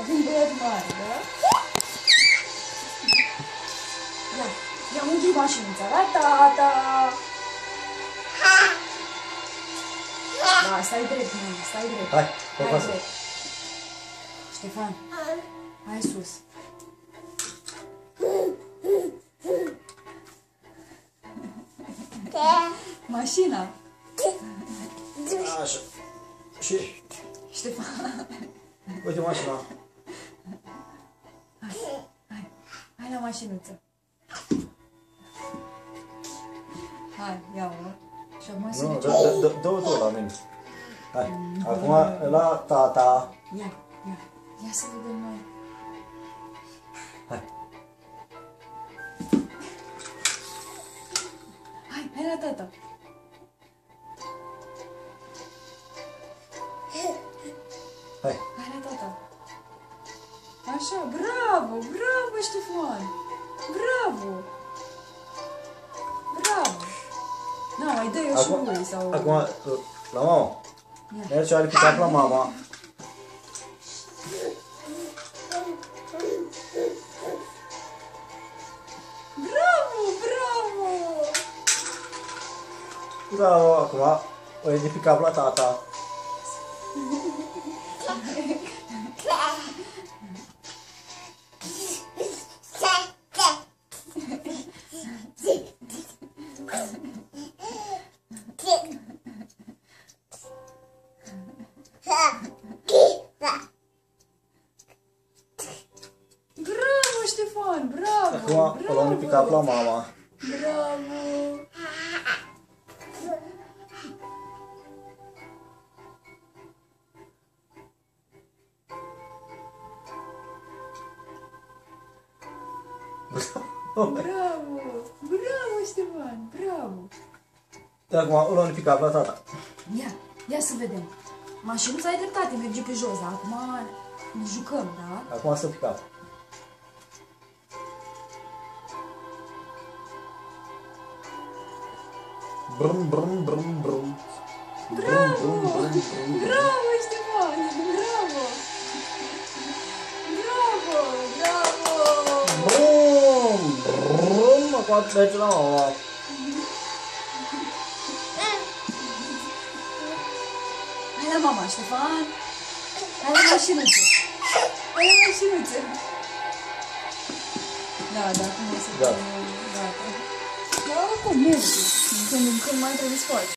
Avem băiat mare, da? Ia unghii mașinuța la tata. Da, stai drept, măi, stai drept. Hai, hai drept. Ștefan, hai sus. Mașina. Așa. Și... Ștefan. Uite mașina. Hai la mașinuță. Hai, ia-o. Și acum să Nu, ducem. dă-o la mine. Hai, acum la tata. Ia să vedem noi. Hai. Hai la tata. Hai. Hai la tata. Așa, bravo, bravo, Ștefan. Bravo. Bravo. Na, mai dă-i-o și lui sau... Acum, la mama. Mergi are picat la mama. Bravo, bravo. Bravo, acum o iei de pe cap la tata. Bravo, Ștefan, bravo. Acum o luăm de pe cap la mama. Bravo. Bravo, bravo, Ștefan, bravo. Acum o luăm de pe cap la tata. Ia să vedem. Mașinuța ai dreptate, merge pe jos, dar acum ne jucăm, da? Acum să pe cap. Brum, brum, brum, brum. Bravo! Bravo, Ștefan! Bravo! Bravo! Bravo! Brum, brum. Acum merge la mama. Hai la mama, Ștefan! Hai la mașinuță! Hai la mașinuță! Da, acum o să... Da. Gata. Da, acum merge. Când mai trebuie să faci.